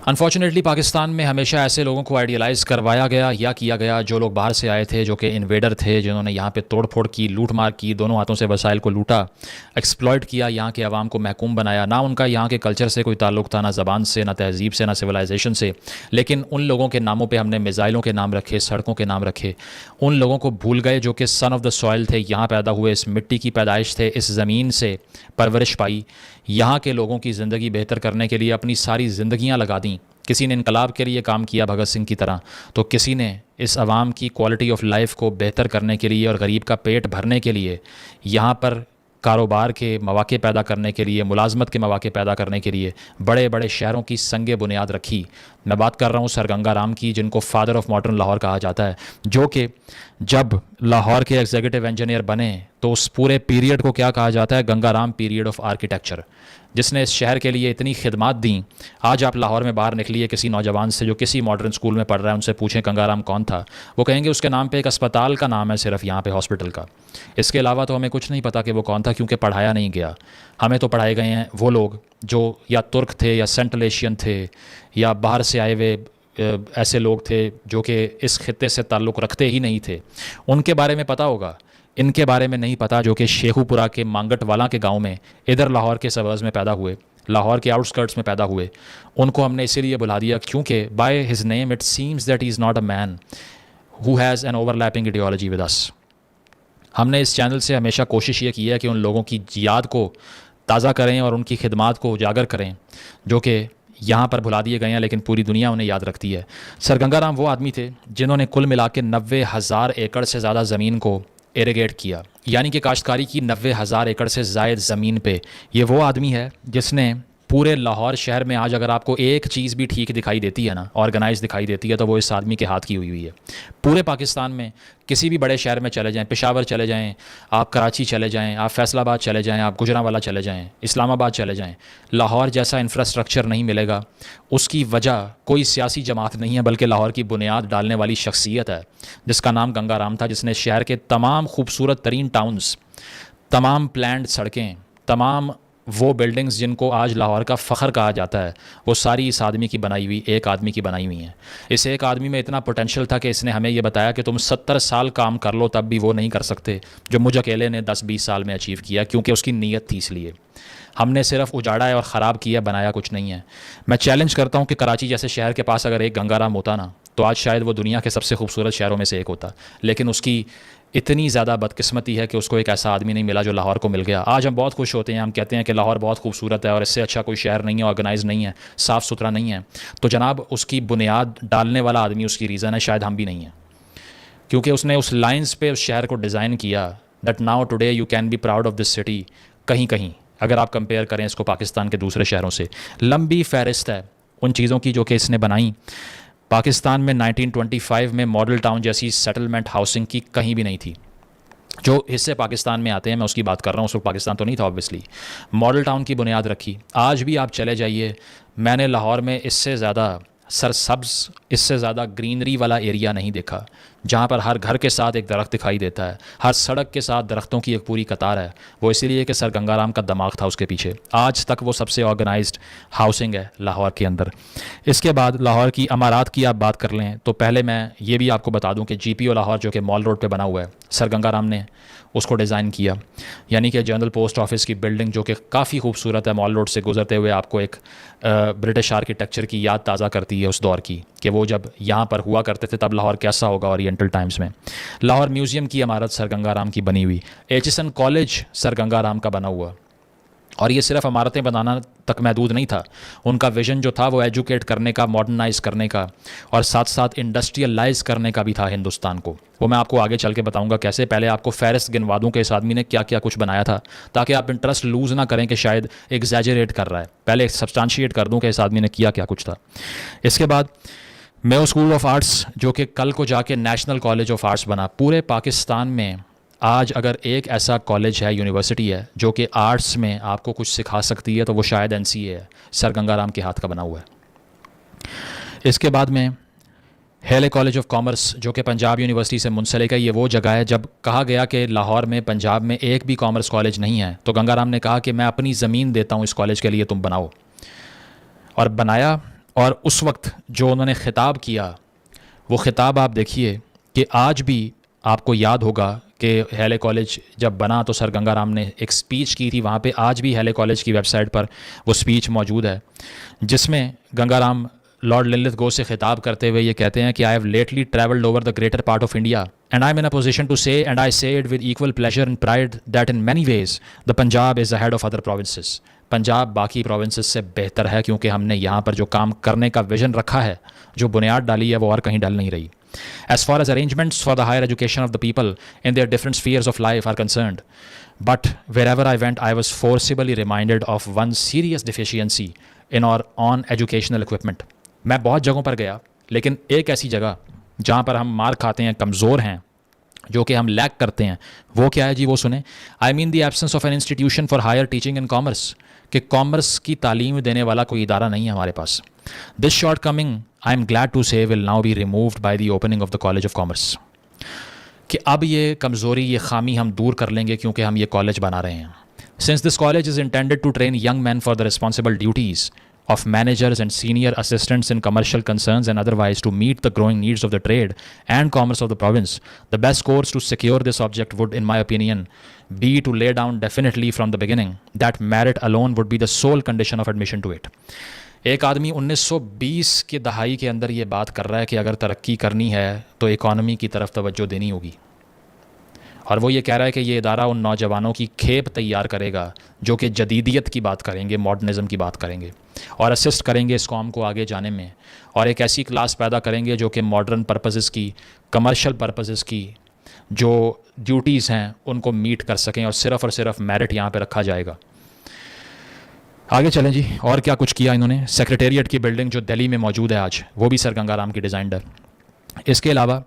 Unfortunately Pakistan में हमेशा ऐसे लोगों को आइडियलाइज़ करवाया गया या किया गया जो लोग बाहर से आए थे, जो कि इन्वेडर थे, जिन्होंने यहाँ पे तोड़ फोड़ की, लूट मार की, दोनों हाथों से वसाइल को लूटा, एक्सप्लॉयट किया, यहाँ के अवाम को महकूम बनाया। ना उनका यहाँ के कल्चर से कोई ताल्लुक़ था, ना ज़बान से, ना तहज़ीब से, ना सिविलाइजेशन से, लेकिन उन लोगों के नामों पर हमने मिज़ाइलों के नाम रखे, सड़कों के नाम रखे। उन लोगों को भूल गए जो कि सन ऑफ द सॉइल थे, यहाँ पैदा हुए, इस मिट्टी की पैदाइश थे, इस ज़मीन से परवरिश पाई, यहाँ के लोगों की ज़िंदगी बेहतर करने के लिए अपनी सारी ज़िंदगियाँ लगा दी। किसी ने इनकलाब के लिए काम किया भगत सिंह की तरह, तो किसी ने इस आवाम की क्वालिटी ऑफ लाइफ को बेहतर करने के लिए और गरीब का पेट भरने के लिए, यहाँ पर कारोबार के मौके पैदा करने के लिए, मुलाजमत के मौके पैदा करने के लिए बड़े बड़े शहरों की संग बुनियाद रखी। मैं बात कर रहा हूँ सर गंगा राम की, जिनको फादर ऑफ मॉडर्न लाहौर कहा जाता है, जो कि जब लाहौर के एग्जीक्यूटिव इंजीनियर बने तो उस पूरे पीरियड को क्या कहा जाता है, Ganga Ram period of architecture, जिसने इस शहर के लिए इतनी खिदमात दी। आज आप लाहौर में बाहर निकलिए किसी नौजवान से जो किसी मॉडर्न स्कूल में पढ़ रहा है, उनसे पूछें गंगाराम कौन था, वो कहेंगे उसके नाम पे एक अस्पताल का नाम है सिर्फ यहाँ पे, हॉस्पिटल का। इसके अलावा तो हमें कुछ नहीं पता कि वो कौन था, क्योंकि पढ़ाया नहीं गया। हमें तो पढ़ाए गए हैं वो लोग जो या तुर्क थे या सेंट्रल एशियन थे या बाहर से आए हुए ऐसे लोग थे जो कि इस खित्ते से ताल्लुक़ रखते ही नहीं थे, उनके बारे में पता होगा। इनके बारे में नहीं पता, जो कि शेखुपुरा के मांगटवाला के गांव में, इधर लाहौर के सबर्ब्स में पैदा हुए, लाहौर के आउटस्कर्ट्स में पैदा हुए। उनको हमने इसीलिए बुला दिया क्योंकि by his name it seems that he is not a man who has an overlapping ideology with us. हमने इस चैनल से हमेशा कोशिश ये की है कि उन लोगों की याद को ताज़ा करें और उनकी खिदमात को उजागर करें जो कि यहाँ पर भुला दिए गए हैं, लेकिन पूरी दुनिया उन्हें याद रखती है। सर गंगाराम वो आदमी थे जिन्होंने कुल मिला के 90,000 एकड़ से ज़्यादा ज़मीन को इरिगेट किया, यानी कि काश्तकारी की 90,000 एकड़ से ज़ायद ज़मीन पे। ये वो आदमी है जिसने पूरे लाहौर शहर में, आज अगर आपको एक चीज़ भी ठीक दिखाई देती है ना, ऑर्गेनाइज दिखाई देती है, तो वो इस आदमी के हाथ की हुई है। पूरे पाकिस्तान में किसी भी बड़े शहर में चले जाएं, पेशावर चले जाएं, आप कराची चले जाएं, आप फैसलाबाद चले जाएं, आप गुजरांवाला चले जाएं, इस्लामाबाद चले जाएं, लाहौर जैसा इंफ्रास्ट्रक्चर नहीं मिलेगा। उसकी वजह कोई सियासी जमात नहीं है, बल्कि लाहौर की बुनियाद डालने वाली शख्सियत है जिसका नाम गंगाराम था, जिसने शहर के तमाम खूबसूरत तरीन टाउन्स, तमाम प्लान्ड सड़कें, तमाम वो बिल्डिंग्स जिनको आज लाहौर का फ़ख्र कहा जाता है, वो सारी इस आदमी की बनाई हुई, एक आदमी की बनाई हुई हैं। इस एक आदमी में इतना पोटेंशियल था कि इसने हमें ये बताया कि तुम 70 साल काम कर लो तब भी वो नहीं कर सकते जो मुझ अकेले ने 10-20 साल में अचीव किया, क्योंकि उसकी नीयत थी। इसलिए हमने सिर्फ उजाड़ा है और ख़राब किया, बनाया कुछ नहीं है। मैं चैलेंज करता हूँ कि कराची जैसे शहर के पास अगर एक गंगाराम होता ना, तो आज शायद वो दुनिया के सबसे खूबसूरत शहरों में से एक होता, लेकिन उसकी इतनी ज़्यादा बदकिस्मती है कि उसको एक ऐसा आदमी नहीं मिला जो लाहौर को मिल गया। आज हम बहुत खुश होते हैं, हम कहते हैं कि लाहौर बहुत खूबसूरत है और इससे अच्छा कोई शहर नहीं है, ऑर्गेनाइज नहीं है, साफ़ सुथरा नहीं है। तो जनाब उसकी बुनियाद डालने वाला आदमी उसकी रीज़न है, शायद हम भी नहीं हैं, क्योंकि उसने उस लाइन्स पे उस शहर को डिज़ाइन किया that now today you can be proud of this city. कहीं कहीं अगर आप कंपेयर करें इसको पाकिस्तान के दूसरे शहरों से, लंबी फहरिस्त है उन चीज़ों की जो कि इसने बनाई। पाकिस्तान में 1925 में मॉडल टाउन जैसी सेटलमेंट हाउसिंग की कहीं भी नहीं थी। जो हिस्से पाकिस्तान में आते हैं मैं उसकी बात कर रहा हूँ, उस वक्त पाकिस्तान तो नहीं था ऑब्वियसली। मॉडल टाउन की बुनियाद रखी। आज भी आप चले जाइए, मैंने लाहौर में इससे ज़्यादा सरसब्ज़, इससे ज़्यादा ग्रीनरी वाला एरिया नहीं देखा, जहाँ पर हर घर के साथ एक दरख्त दिखाई देता है, हर सड़क के साथ दरख्तों की एक पूरी कतार है। वो इसीलिए कि सर गंगाराम का दिमाग था उसके पीछे। आज तक वो सबसे ऑर्गेनाइज्ड हाउसिंग है लाहौर के अंदर। इसके बाद लाहौर की अमारात की आप बात कर लें तो पहले मैं ये भी आपको बता दूं कि GPO लाहौर जो कि मॉल रोड पे बना हुआ है, सर गंगाराम ने उसको डिज़ाइन किया। यानी कि जनरल पोस्ट ऑफिस की बिल्डिंग जो कि काफ़ी खूबसूरत है, मॉल रोड से गुजरते हुए आपको एक ब्रिटिश आर्किटेक्चर की याद ताज़ा करती है उस दौर की, कि वो जब यहाँ पर हुआ करते थे तब लाहौर कैसा होगा ओरिएंटल टाइम्स में। लाहौर म्यूज़ियम की इमारत सर गंगाराम की बनी हुई, एचिसन कॉलेज सर गंगाराम का बना हुआ। और ये सिर्फ इमारतें बनाना तक महदूद नहीं था, उनका विजन जो था वो एजुकेट करने का, मॉडर्नाइज करने का और साथ साथ इंडस्ट्रियलाइज करने का भी था हिंदुस्तान को। वो मैं आपको आगे चल के बताऊंगा कैसे। पहले आपको फहरिस्त गिनवा दूं कि इस आदमी ने क्या क्या कुछ बनाया था, ताकि आप इंटरेस्ट लूज़ ना करें कि शायद एग्जैजरेट कर रहा है। पहले सब्सटेंशिएट कर दूँ कि इस आदमी ने किया क्या कुछ था। इसके बाद मेयो स्कूल ऑफ आर्ट्स जो कि कल को जाके नेशनल कॉलेज ऑफ आर्ट्स बना। पूरे पाकिस्तान में आज अगर एक ऐसा कॉलेज है, यूनिवर्सिटी है जो कि आर्ट्स में आपको कुछ सिखा सकती है तो वो शायद NCA है, सर गंगाराम के हाथ का बना हुआ है। इसके बाद में हेले कॉलेज ऑफ कॉमर्स जो कि पंजाब यूनिवर्सिटी से मुंसलिक है। ये वो जगह है जब कहा गया कि लाहौर में, पंजाब में एक भी कॉमर्स कॉलेज नहीं है, तो गंगाराम ने कहा कि मैं अपनी ज़मीन देता हूँ इस कॉलेज के लिए, तुम बनाओ। और बनाया और उस वक्त जो उन्होंने ख़िताब किया, वो ख़िताब आप देखिए कि आज भी आपको याद होगा कि हैले कॉलेज जब बना तो सर गंगाराम ने एक स्पीच की थी वहाँ पे। आज भी हैले कॉलेज की वेबसाइट पर वो स्पीच मौजूद है, जिसमें गंगाराम लॉर्ड लिनलिथगो से ख़िताब करते हुए ये कहते हैं कि I have lately travelled over the greater part of India and I am in a position to say and I say it with equal pleasure and pride that in many ways the Punjab is ahead of other provinces. Punjab बाकी provinces से बेहतर है क्योंकि हमने यहाँ पर जो काम करने का विजन रखा है, जो बुनियाद डाली है, वो और कहीं डल नहीं रही। As far as arrangements for the higher education of the people in their different spheres of life are concerned, but wherever I went, I was forcibly reminded of one serious deficiency in our own educational equipment. मैं बहुत जगहों पर गया, लेकिन एक ऐसी जगह जहाँ पर हम मार खाते हैं, कमज़ोर हैं, जो कि हम लैक करते हैं, वो क्या है जी? वो सुने। I mean the absence of an institution for higher teaching in commerce, कि कॉमर्स की तालीम देने वाला कोई इदारा नहीं है हमारे पास। This shortcoming I am glad to say will now be removed by the opening of the college of commerce, कि अब ये कमज़ोरी, ये खामी हम दूर कर लेंगे क्योंकि हम ये कॉलेज बना रहे हैं। Since this college is intended to train young man for the responsible duties of managers and senior assistants in commercial concerns and otherwise to meet the growing needs of the trade and commerce of the province, the best course to secure this object would, in my opinion, be to lay down definitely from the beginning that merit alone would be the sole condition of admission to it. एक आदमी 1920 की दहाई के अंदर ये बात कर रहा है कि अगर तरक्की करनी है तो इकॉनमी की तरफ तवज्जो देनी होगी, और वो ये कह रहा है कि ये इदारा उन नौजवानों की खेप तैयार करेगा जो कि जदीदियत की बात करेंगे, मॉडर्निज़म की बात करेंगे और असिस्ट करेंगे इस कौम को आगे जाने में, और एक ऐसी क्लास पैदा करेंगे जो कि मॉडर्न पर्पसेस की, कमर्शियल पर्पसेस की जो ड्यूटीज़ हैं उनको मीट कर सकें, और सिर्फ मेरिट यहाँ पे रखा जाएगा। आगे चलें जी, और क्या कुछ किया इन्होंने। सेक्रेटेरिएट की बिल्डिंग जो दिल्ली में मौजूद है आज, वो भी सर गंगाराम की डिज़ाइंड है। इसके अलावा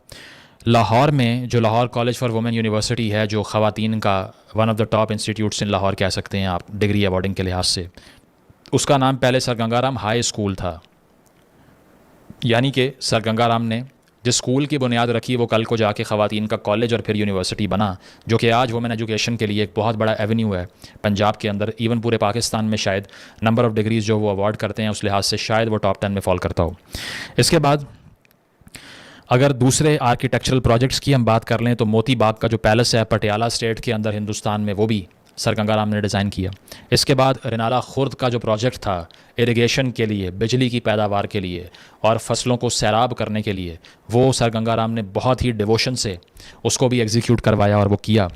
लाहौर में जो Lahore college for women university है, जो ख़वातीन का one of the top institutes इन लाहौर कह सकते हैं आप डिग्री अवार्डिंग के लिहाज से, उसका नाम पहले सर गंगाराम हाई स्कूल था। यानी कि सर गंगाराम ने जिस स्कूल की बुनियाद रखी वो कल को जाके ख़वातीन का कॉलेज और फिर यूनिवर्सिटी बना, जो कि आज वुमेन एजुकेशन के लिए एक बहुत बड़ा एवेन्यू है पंजाब के अंदर। इवन पूरे पाकिस्तान में शायद नंबर ऑफ़ डिग्रीज़ जो वो अवार्ड करते हैं उस लिहाज से शायद वो टॉप 10 में फॉल करता हो। इसके बाद अगर दूसरे आर्किटेक्चरल प्रोजेक्ट्स की हम बात कर लें तो मोती बाग का जो पैलेस है पटियाला स्टेट के अंदर हिंदुस्तान में, वो भी सर गंगाराम ने डिज़ाइन किया। इसके बाद रिनाला खुर्द का जो प्रोजेक्ट था इरिगेशन के लिए, बिजली की पैदावार के लिए और फसलों को सैराब करने के लिए, वो सर गंगाराम ने बहुत ही डिवोशन से उसको भी एग्जीक्यूट करवाया और वो किया।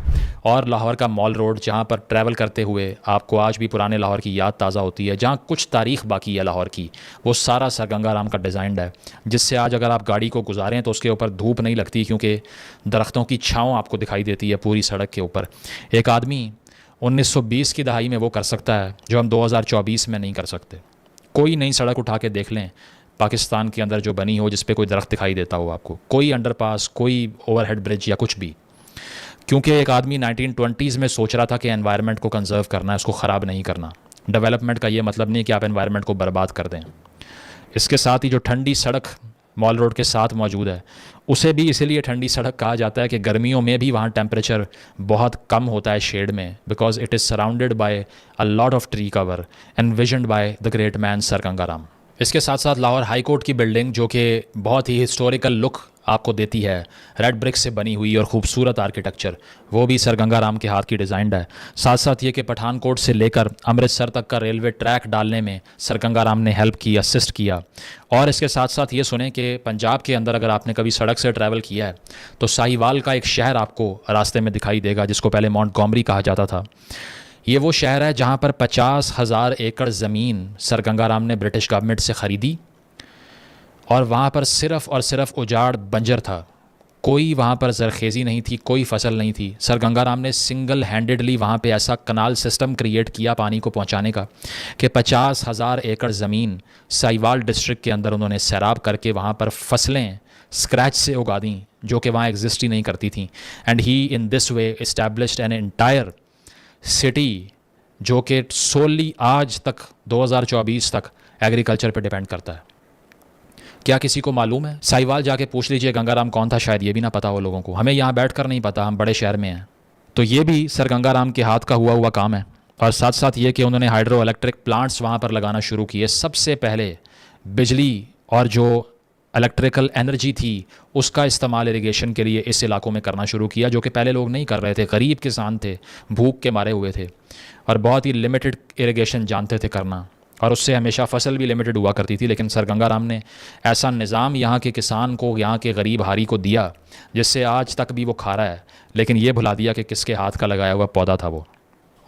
और लाहौर का मॉल रोड, जहाँ पर ट्रैवल करते हुए आपको आज भी पुराने लाहौर की याद ताज़ा होती है, जहाँ कुछ तारीख़ बाकी है लाहौर की, वो सारा सर गंगाराम का डिज़ाइंड है, जिससे आज अगर आप गाड़ी को गुजारें तो उसके ऊपर धूप नहीं लगती क्योंकि दरख्तों की छाँव आपको दिखाई देती है पूरी सड़क के ऊपर। एक आदमी 1920 की दहाई में वो कर सकता है जो हम 2024 में नहीं कर सकते। कोई नई सड़क उठा के देख लें पाकिस्तान के अंदर जो बनी हो, जिस पे कोई दरख्त दिखाई देता हो आपको, कोई अंडरपास, कोई ओवरहेड ब्रिज या कुछ भी, क्योंकि एक आदमी 1920s में सोच रहा था कि एनवायरनमेंट को कंजर्व करना है, उसको ख़राब नहीं करना। डेवलपमेंट का ये मतलब नहीं कि आप एनवायरनमेंट को बर्बाद कर दें। इसके साथ ही जो ठंडी सड़क मॉल रोड के साथ मौजूद है, उसे भी इसीलिए ठंडी सड़क कहा जाता है कि गर्मियों में भी वहाँ टेम्परेचर बहुत कम होता है शेड में, because it is surrounded by a lot of tree cover envisioned by the great man sir Gangaram. इसके साथ साथ लाहौर हाई कोर्ट की बिल्डिंग, जो कि बहुत ही हिस्टोरिकल लुक आपको देती है, रेड ब्रिक से बनी हुई और ख़ूबसूरत आर्किटेक्चर, वो भी सर गंगाराम के हाथ की डिज़ाइंड है। साथ साथ ये कि पठानकोट से लेकर अमृतसर तक का रेलवे ट्रैक डालने में सर गंगाराम ने हेल्प की, असिस्ट किया। और इसके साथ साथ ये सुने कि पंजाब के अंदर अगर आपने कभी सड़क से ट्रैवल किया है तो साहिवाल का एक शहर आपको रास्ते में दिखाई देगा, जिसको पहले माउंटगोमरी कहा जाता था। ये वो शहर है जहाँ पर 50,000 एकड़ ज़मीन सर गंगाराम ने ब्रिटिश गवर्नमेंट से ख़रीदी, और वहाँ पर सिर्फ़ और सिर्फ उजाड़ बंजर था, कोई वहाँ पर ज़रखेज़ी नहीं थी, कोई फसल नहीं थी। सर गंगाराम ने सिंगल हैंडेडली वहाँ पे ऐसा कनाल सिस्टम क्रिएट किया पानी को पहुँचाने का कि 50,000 एकड़ ज़मीन साहिवाल डिस्ट्रिक्ट के अंदर उन्होंने सैराब करके वहाँ पर फसलें स्क्रैच से उगा दी जो कि वहाँ एग्जिस्ट ही नहीं करती थी। And he in this way established an entire city जो कि सोली आज तक 2024 तक एग्रीकल्चर पे डिपेंड करता है। क्या किसी को मालूम है? साहिवाल जाके पूछ लीजिए गंगाराम कौन था, शायद ये भी ना पता हो लोगों को। हमें यहाँ बैठकर नहीं पता, हम बड़े शहर में हैं। तो ये भी सर गंगाराम के हाथ का हुआ काम है। और साथ साथ ये कि उन्होंने हाइड्रो इलेक्ट्रिक प्लांट्स वहाँ पर लगाना शुरू किए। सबसे पहले बिजली और जो इलेक्ट्रिकल एनर्जी थी उसका इस्तेमाल इरिगेशन के लिए इस इलाकों में करना शुरू किया, जो कि पहले लोग नहीं कर रहे थे। गरीब किसान थे, भूख के मारे हुए थे और बहुत ही लिमिटेड इरिगेशन जानते थे करना, और उससे हमेशा फसल भी लिमिटेड हुआ करती थी। लेकिन सर गंगाराम ने ऐसा निज़ाम यहाँ के किसान को, यहाँ के गरीब हारी को दिया, जिससे आज तक भी वो खा रहा है, लेकिन ये भुला दिया कि किसके हाथ का लगाया हुआ पौधा था वो।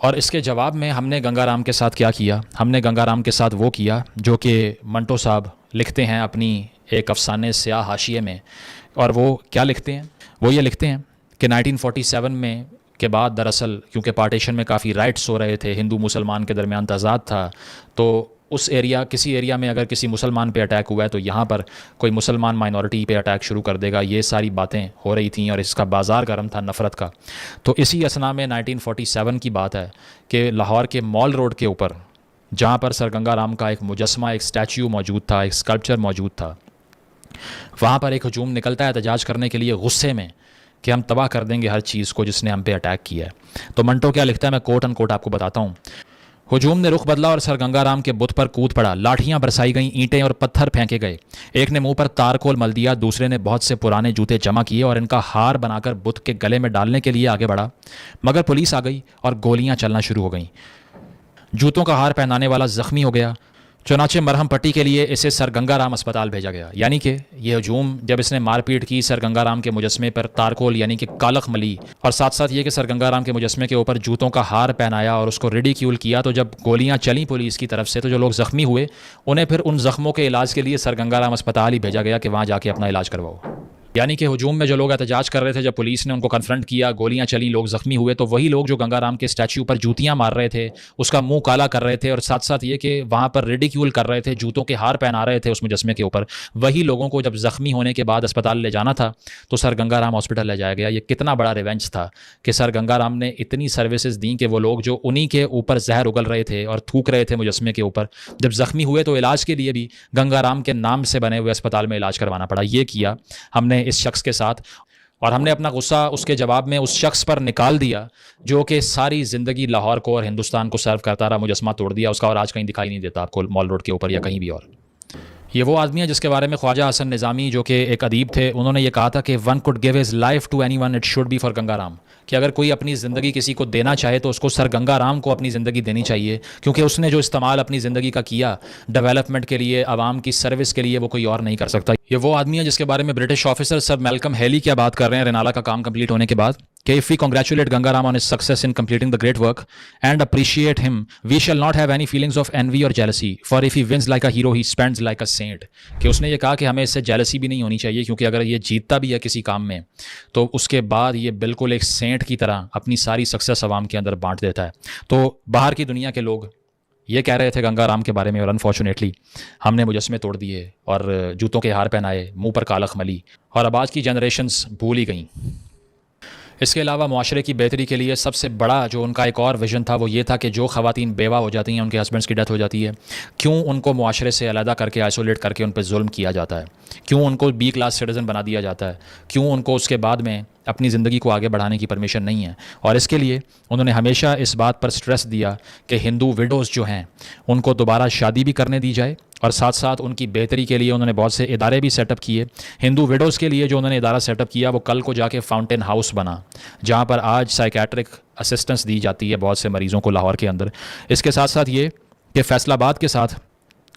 और इसके जवाब में हमने गंगाराम के साथ क्या किया? हमने गंगाराम के साथ वो किया जो कि मंटो साहब लिखते हैं अपनी एक अफसाने स्याह हाशिए में। और वो क्या लिखते हैं? वो ये लिखते हैं कि 1947 में के बाद दरअसल क्योंकि पार्टीशन में काफ़ी राइट्स हो रहे थे, हिंदू मुसलमान के दरमियान तज़ाद था, तो उस एरिया, किसी एरिया में अगर किसी मुसलमान पे अटैक हुआ है तो यहाँ पर कोई मुसलमान माइनॉरिटी पे अटैक शुरू कर देगा। ये सारी बातें हो रही थी और इसका बाज़ार गर्म था नफ़रत का। तो इसी असना में 1947 की बात है कि लाहौर के मॉल रोड के ऊपर, जहाँ पर सर गंगाराम का एक मुजस्मा, एक स्टैच्यू मौजूद था, एक स्कल्पचर मौजूद था, वहाँ पर एक हजूम निकलता है एहतजाज करने के लिए गुस्से में कि हम तबाह कर देंगे हर चीज़ को जिसने हम पे अटैक किया है। तो मंटो क्या लिखता है, मैं कोट अनकोट आपको बताता हूँ। हुजूम ने रुख बदला और सर गंगाराम के बुत पर कूद पड़ा। लाठियां बरसाई गईं, ईंटें और पत्थर फेंके गए। एक ने मुंह पर तारकोल मल दिया, दूसरे ने बहुत से पुराने जूते जमा किए और इनका हार बनाकर बुत के गले में डालने के लिए आगे बढ़ा। मगर पुलिस आ गई और गोलियां चलना शुरू हो गईं। जूतों का हार पहनाने वाला जख्मी हो गया। चुनाचे मरहम पट्टी के लिए इसे सर गंगाराम अस्पताल भेजा गया। यानी कि ये हजूम जब इसने मारपीट की, सर गंगाराम के मुजस्मे पर तारकोल यानी कि कालख मली, और साथ साथ ये कि सर गंगाराम के मुजस्मे के ऊपर जूतों का हार पहनाया और उसको रिडिक्यूल किया, तो जब गोलियां चली पुलिस की तरफ से तो जो लोग ज़ख्मी हुए उन्हें फिर उन ज़ख्मों के इलाज के लिए सर गंगाराम अस्पताल ही भेजा गया कि वहाँ जाके अपना इलाज करवाओ। यानी कि हजूम में जो लोग एहतजाज कर रहे थे, जब पुलिस ने उनको कन्फ्रंट किया, गोलियां चली, लोग जख्मी हुए, तो वही लोग जो गंगाराम के स्टैच्यू पर जूतियां मार रहे थे, उसका मुंह काला कर रहे थे, और साथ साथ ये कि वहाँ पर रिडिक्यूल कर रहे थे, जूतों के हार पहना रहे थे उस मुजस्मे के ऊपर, वही लोगों को जब जख्मी होने के बाद अस्पताल ले जाना था तो सर गंगाराम हॉस्पिटल ले जाया गया। ये कितना बड़ा रिवेंज था कि सर गंगाराम ने इतनी सर्विसेज दी कि वो लोग जो उन्हीं के ऊपर जहर उगल रहे थे और थूक रहे थे मुजस्मे के ऊपर, जब जख्मी हुए तो इलाज के लिए भी गंगाराम के नाम से बने हुए अस्पताल में इलाज करवाना पड़ा। ये किया हमने इस शख्स के साथ, और हमने अपना गुस्सा उसके जवाब में उस शख्स पर निकाल दिया जो कि सारी ज़िंदगी लाहौर को और हिंदुस्तान को सर्व करता रहा, मुजस्मा तोड़ दिया उसका, और आज कहीं दिखाई नहीं देता आपको मॉल रोड के ऊपर या कहीं भी। और ये वो आदमी है जिसके बारे में ख्वाजा हसन निज़ामी जो कि एक अदीब थे, उन्होंने ये कहा था कि one could give his life to anyone, it should be for Gangaram, कि अगर कोई अपनी ज़िंदगी किसी को देना चाहे तो उसको सर गंगाराम को अपनी ज़िंदगी देनी चाहिए, क्योंकि उसने जो इस्तेमाल अपनी ज़िंदगी का किया डेवलपमेंट के लिए, आवाम की सर्विस के लिए, वो कोई और नहीं कर सकता। ये वो आदमी है जिसके बारे में British officer sir Malcolm Hailey क्या बात कर रहे हैं रेनाला का काम कंप्लीट होने के बाद, कि if we congratulate Gangaram on his success in completing the great work and appreciate him, we shall not have any feelings of envy or jealousy, for if he wins like a hero he spends like a saint. कि उसने ये कहा कि हमें इससे jealousy भी नहीं होनी चाहिए, क्योंकि अगर ये जीतता भी है किसी काम में तो उसके बाद ये बिल्कुल एक सेंट की तरह अपनी सारी सक्सेस आवाम के अंदर बांट देता है। तो बाहर की दुनिया के लोग ये कह रहे थे गंगाराम के बारे में, और अनफॉर्चुनेटली हमने मुजस्मे तोड़ दिए और जूतों के हार पहनाए, मुंह पर कालख मली, और अब आज की जनरेशन्स भूल ही गई। इसके अलावा मुआशरे की बेहतरी के लिए सबसे बड़ा जो उनका एक और विजन था वो ये था कि जो ख़वातीन बेवा हो जाती हैं, उनके हस्बैंड्स की डेथ हो जाती है, क्यों उनको मुआशरे से अलहदा करके आइसोलेट करके उन पर जुल्म किया जाता है, क्यों उनको बी क्लास सिटीज़न बना दिया जाता है, क्यों उनको उसके बाद में अपनी ज़िंदगी को आगे बढ़ाने की परमिशन नहीं है। और इसके लिए उन्होंने हमेशा इस बात पर स्ट्रेस दिया कि हिंदू विडोज़ जो हैं उनको दोबारा शादी भी करने दी जाए, और साथ साथ उनकी बेहतरी के लिए उन्होंने बहुत से इदारे भी सेटअप किए। हिंदू विडोज़ के लिए जो उन्होंने इदारा सेटअप किया वो कल को जाके फाउंटेन हाउस बना, जहाँ पर आज साइकेट्रिक असिस्टेंस दी जाती है बहुत से मरीज़ों को लाहौर के अंदर। इसके साथ साथ ये कि फैसलाबाद के साथ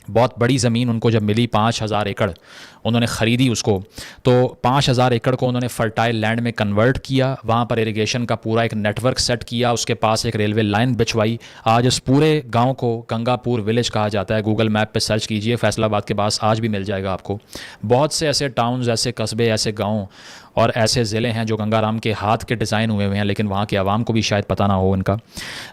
बहुत बड़ी ज़मीन उनको जब मिली, 5000 एकड़ उन्होंने ख़रीदी उसको, तो 5000 एकड़ को उन्होंने फर्टाइल लैंड में कन्वर्ट किया, वहाँ पर इरिगेशन का पूरा एक नेटवर्क सेट किया, उसके पास एक रेलवे लाइन बिछवाई। आज इस पूरे गांव को गंगापुर विलेज कहा जाता है। गूगल मैप पे सर्च कीजिए, फैसलाबाद के पास आज भी मिल जाएगा आपको। बहुत से ऐसे टाउन्स, ऐसे कस्बे, ऐसे गाँव और ऐसे ज़िले हैं जो गंगाराम के हाथ के डिज़ाइन हुए हैं, लेकिन वहाँ के आवाम को भी शायद पता ना हो उनका।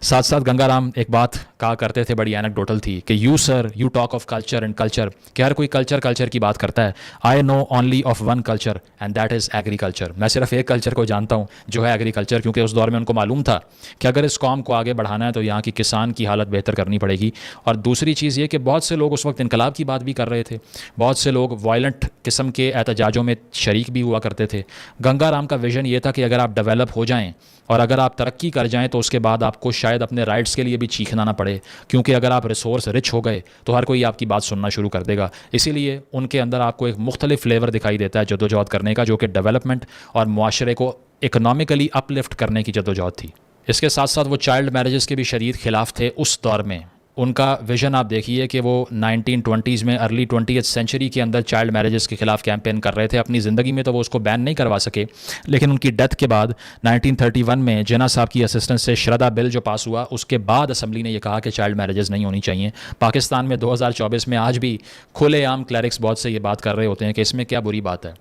साथ साथ गंगाराम एक बात कहा करते थे, बड़ी एनेक्डोटल थी, कि you sir you talk of culture and culture, कि हर कोई कल्चर की बात करता है। I know only of one culture and that is agriculture. मैं सिर्फ एक कल्चर को जानता हूँ जो है एग्रीकल्चर, क्योंकि उस दौर में उनको मालूम था कि अगर इस कौम को आगे बढ़ाना है तो यहाँ की किसान की हालत बेहतर करनी पड़ेगी। और दूसरी चीज़ ये कि बहुत से लोग उस वक्त इनकलाब की बात भी कर रहे थे, बहुत से लोग वायलेंट किस्म के एहतजाजों में शरीक भी हुआ करते थे, गंगा राम का विज़न ये था कि अगर आप डेवलप हो जाएं और अगर आप तरक्की कर जाएं तो उसके बाद आपको शायद अपने राइट्स के लिए भी चीखना ना पड़े, क्योंकि अगर आप रिसोर्स रिच हो गए तो हर कोई आपकी बात सुनना शुरू कर देगा। इसीलिए उनके अंदर आपको एक मुख्तलिफ फ्लेवर दिखाई देता है जद्दोजहद करने का, जो कि डेवलपमेंट और मुआशरे को इकनॉमिकली अपलिफ्ट करने की जद्दोजहद थी। इसके साथ साथ वो चाइल्ड मैरिजेस के भी शदीद खिलाफ थे उस दौर में। उनका विज़न आप देखिए कि वो 1920s में, अर्ली 20th सेंचुरी के अंदर चाइल्ड मैरिजेस के ख़िलाफ़ कैंपेन कर रहे थे। अपनी ज़िंदगी में तो वो उसको बैन नहीं करवा सके, लेकिन उनकी डेथ के बाद 1931 में जिन्ना साहब की असिस्टेंस से श्रद्धा बिल जो पास हुआ, उसके बाद असम्बली ने यह कहा कि चाइल्ड मैरिजेस नहीं होनी चाहिए। पाकिस्तान में 2024 में आज भी खुलेआम क्लरिक्स बहुत से ये बात कर रहे होते हैं कि इसमें क्या बुरी बात है,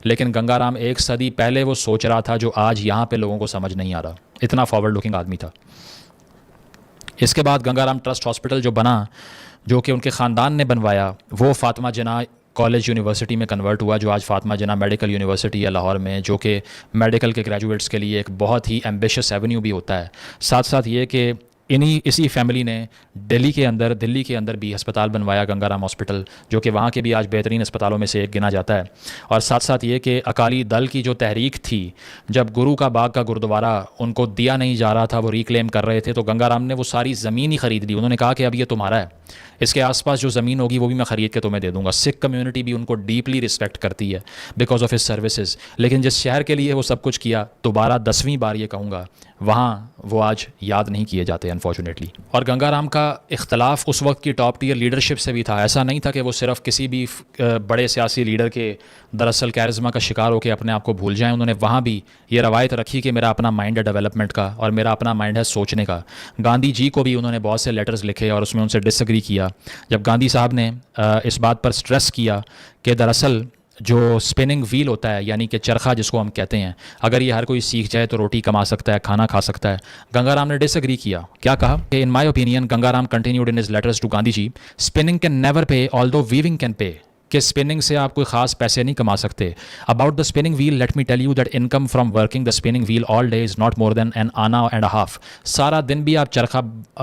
लेकिन गंगा राम एक सदी पहले वो सोच रहा था जो आज यहाँ पे लोगों को समझ नहीं आ रहा। इतना फॉरवर्ड लुकिंग आदमी था। इसके बाद गंगा राम ट्रस्ट हॉस्पिटल जो बना, जो कि उनके ख़ानदान ने बनवाया, वो फातिमा जिन्ना कॉलेज यूनिवर्सिटी में कन्वर्ट हुआ, जो आज फातिमा जिन्ना मेडिकल यूनिवर्सिटी है लाहौर में, जो कि मेडिकल के ग्रेजुएट्स के लिए एक बहुत ही एम्बिशियस एवेन्यू भी होता है। साथ साथ ये कि इसी फैमिली ने दिल्ली के अंदर भी अस्पताल बनवाया, गंगा राम हॉस्पिटल, जो कि वहाँ के भी आज बेहतरीन अस्पतालों में से एक गिना जाता है। और साथ साथ ये कि अकाली दल की जो तहरीक थी, जब गुरु का बाग का गुरुद्वारा उनको दिया नहीं जा रहा था, वो रिक्लेम कर रहे थे, तो गंगा राम ने वो सारी ज़मीन ही ख़रीद ली। उन्होंने कहा कि अब ये तुम्हारा है, इसके आसपास जो ज़मीन होगी वो भी मैं ख़रीद के तुम्हें दे दूंगा। सिख कम्युनिटी भी उनको डीपली रिस्पेक्ट करती है बिकॉज ऑफ हिज सर्विसेज। लेकिन जिस शहर के लिए वो सब कुछ किया, दोबारा 10वीं बार ये कहूँगा, वहाँ वो आज याद नहीं किए जाते अनफॉर्चुनेटली। और गंगा राम का इख्तलाफ उस वक्त की टॉप टियर लीडरशिप से भी था। ऐसा नहीं था कि वो सिर्फ किसी भी बड़े सियासी लीडर के दरअसल कैरिज्मा का शिकार होकर अपने आप को भूल जाएं। उन्होंने वहाँ भी ये रवायत रखी कि मेरा अपना माइंड है डेवलपमेंट का और मेरा अपना माइंड है सोचने का। गांधी जी को भी उन्होंने बहुत से लेटर्स लिखे और उसमें उनसे डिसएग्री किया। जब गांधी साहब ने इस बात पर स्ट्रेस किया कि दरअसल जो स्पिनिंग व्हील होता है, यानी कि चरखा जिसको हम कहते हैं, अगर ये हर कोई सीख जाए तो रोटी कमा सकता है, खाना खा सकता है। गंगा राम ने डिसएग्री किया। क्या कहा कि in my opinion, Ganga Ram continued in his letters to Gandhi ji, spinning can never pay although weaving can pay, कि स्पिनिंग से आप कोई ख़ास पैसे नहीं कमा सकते। About the spinning wheel, let me tell you that income from working the spinning wheel all day is not more than an anna and a half. सारा दिन भी आप चरखा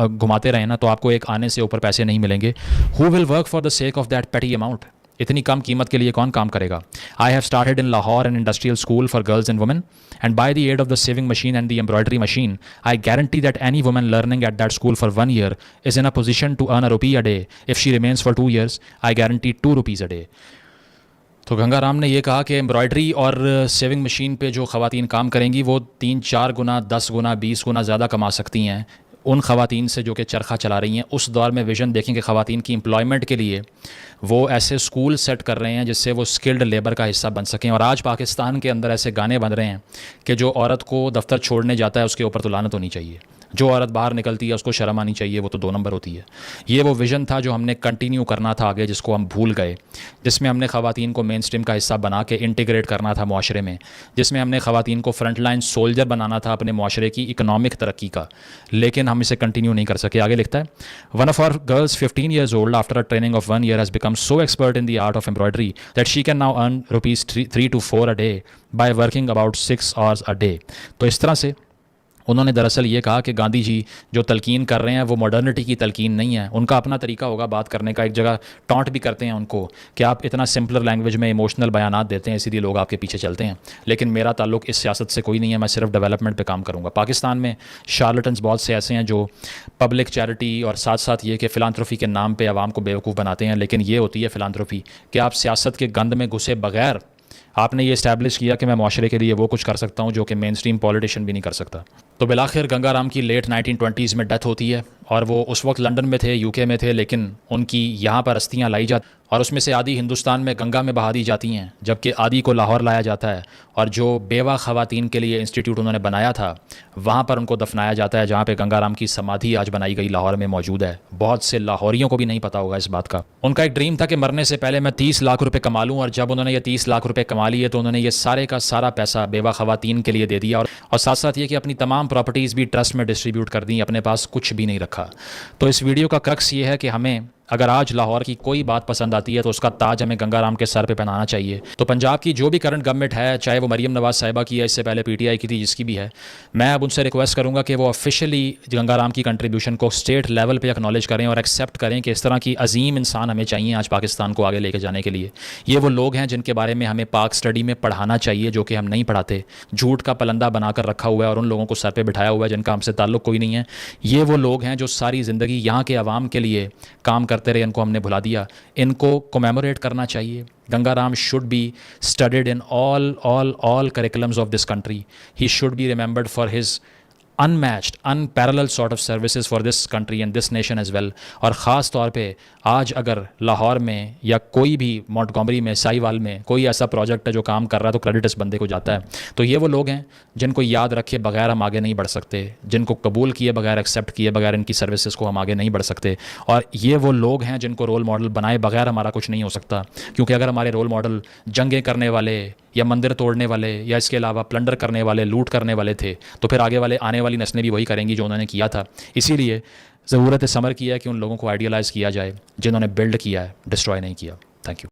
घुमाते रहें ना, तो आपको एक आने से ऊपर पैसे नहीं मिलेंगे। Who will work for the sake of that petty amount? इतनी कम कीमत के लिए कौन काम करेगा? I have started in Lahore an industrial school for girls and women, and by the aid of the sewing machine and the embroidery machine, I guarantee that any woman learning at that school for 1 year is in a position to earn ₹1 a day. If she remains for 2 years, I guarantee ₹2 a day. तो गंगा राम ने यह कहा कि embroidery और saving machine पे जो ख़वातीन काम करेंगी वो 3-4 गुना, 10 गुना, 20 गुना ज़्यादा कमा सकती हैं उन ख़वातीन से जो कि चरखा चला रही हैं। उस दौर में विज़न देखें कि ख़वातीन की एम्प्लॉयमेंट के लिए वो ऐसे स्कूल सेट कर रहे हैं जिससे वो स्किल्ड लेबर का हिस्सा बन सकें। और आज पाकिस्तान के अंदर ऐसे गाने बन रहे हैं कि जो औरत को दफ्तर छोड़ने जाता है उसके ऊपर तो लानत होनी चाहिए, जो औरत बाहर निकलती है उसको शर्म आनी चाहिए, वो तो 2 नंबर होती है। ये वो विज़न था जो हमने कंटिन्यू करना था आगे, जिसको हम भूल गए, जिसमें हमने ख़वातीन को मेन स्ट्रीम का हिस्सा बना के इंटीग्रेट करना था मुआशरे में, जिसमें हमने ख़वातीन को फ्रंट लाइन सोल्जर बनाना था अपने मुआशरे की इकनॉमिक तरक्की का, लेकिन हम इसे कंटिन्यू नहीं कर सके। आगे लिखता है, one of our girls 15 years old after a training of 1 year has become so expert in the art of embroidery that she can now earn ₹3 to 4 a day by working about 6 hours a day। तो इस तरह से उन्होंने दरअसल ये कहा कि गांधी जी जो तलकीन कर रहे हैं वो मॉडर्निटी की तलकीन नहीं है। उनका अपना तरीका होगा बात करने का। एक जगह टॉन्ट भी करते हैं उनको कि आप इतना सिंपलर लैंग्वेज में इमोशनल बयानात देते हैं, इसीलिए लोग आपके पीछे चलते हैं। लेकिन मेरा ताल्लुक इस सियासत से कोई नहीं है, मैं सिर्फ डेवलपमेंट पे काम करूँगा। पाकिस्तान में शार्लटन्स बहुत से ऐसे हैं जो पब्लिक चैरिटी और साथ साथ ये कि फ़िलांथ्रोफी के नाम पर आवाम को बेवकूफ़ बनाते हैं। लेकिन ये होती है फ़िलांथ्रोफी कि आप सियासत के गंद में घुसे बगैर आपने ये इस्टेब्लिश किया कि मैं मुआशरे के लिए वो कुछ कर सकता हूँ जो कि मेन स्ट्रीम पॉलिटिशियन भी नहीं कर सकता। तो बिलाखिर गंगा राम की लेट 1920s में डेथ होती है और वो उस वक्त लंदन में थे, यूके में थे, लेकिन उनकी यहाँ पर अस्थियाँ लाई जाती और उसमें से आधी हिंदुस्तान में गंगा में बहा दी जाती हैं, जबकि आधी को लाहौर लाया जाता है। और जो बेवा ख़वातीन के लिए इंस्टीट्यूट उन्होंने बनाया था वहाँ पर उनको दफनाया जाता है, जहाँ पे गंगा राम की समाधि आज बनाई गई लाहौर में मौजूद है। बहुत से लाहौरियों को भी नहीं पता होगा इस बात का। उनका एक ड्रीम था कि मरने से पहले मैं 30 लाख रुपये कमा लूँ, और जब उन्होंने ये 30 लाख रुपये कमा लिए तो उन्होंने ये सारे का सारा पैसा बेवा ख़वातीन के लिए दे दिया और साथ साथ ये कि अपनी तमाम प्रॉपर्टीज़ भी ट्रस्ट में डिस्ट्रीब्यूट कर दी, अपने पास कुछ भी नहीं रखा। तो इस वीडियो का क्रक्स ये है कि हमें अगर आज लाहौर की कोई बात पसंद आती है तो उसका ताज हमें गंगाराम के सर पे पहनाना चाहिए। तो पंजाब की जो भी करंट गवर्नमेंट है, चाहे वो मरीम नवाज़ साहिबा की है, इससे पहले पीटीआई की थी, जिसकी भी है, मैं अब उनसे रिक्वेस्ट करूंगा कि वो ऑफिशियली गंगाराम की कंट्रीब्यूशन को स्टेट लेवल पे एक्नॉलेज करें और एक्सेप्ट करें कि इस तरह की अजीम इंसान हमें चाहिए आज पाकिस्तान को आगे लेके जाने के लिए। ये वो लोग हैं जिनके बारे में हमें पाक स्टडी में पढ़ाना चाहिए, जो कि हम नहीं पढ़ाते। झूठ का पलंदा बनाकर रखा हुआ है और उन लोगों को सर पे बिठाया हुआ है जिनका हमसे ताल्लुक़ कोई नहीं है। ये वो लोग हैं जो सारी ज़िंदगी यहाँ के अवाम के लिए काम करते रहे, इनको हमने भुला दिया। इनको कोमेमोरेट करना चाहिए। Gangaram should be studied in all curriculums of this country. He should be remembered for his unmatched, unparalleled sort of services for this country and this nation as well. और ख़ास तौर पे आज अगर लाहौर में या कोई भी मॉन्टगोमरी में, साहिवाल में कोई ऐसा प्रोजेक्ट है जो काम कर रहा है तो क्रेडिट इस बंदे को जाता है। तो ये वो लोग हैं जिनको याद रखे बगैर हम आगे नहीं बढ़ सकते, जिनको कबूल किए बगैर, एक्सेप्ट किए बगैर इनकी सर्विसेज को हम आगे नहीं बढ़ सकते। और ये वो लोग हैं जिनको रोल मॉडल बनाए बगैर हमारा कुछ नहीं हो सकता। क्योंकि अगर हमारे रोल मॉडल जंगें करने वाले या मंदिर तोड़ने वाले या इसके अलावा प्लंडर करने वाले, लूट करने वाले थे, तो फिर आगे वाले आने वाली नस्लें भी वही करेंगी जो उन्होंने किया था। इसीलिए ज़रूरत समर की है कि उन लोगों को आइडियलाइज़ किया जाए जिन्होंने बिल्ड किया है, डिस्ट्रॉय नहीं किया। Thank you.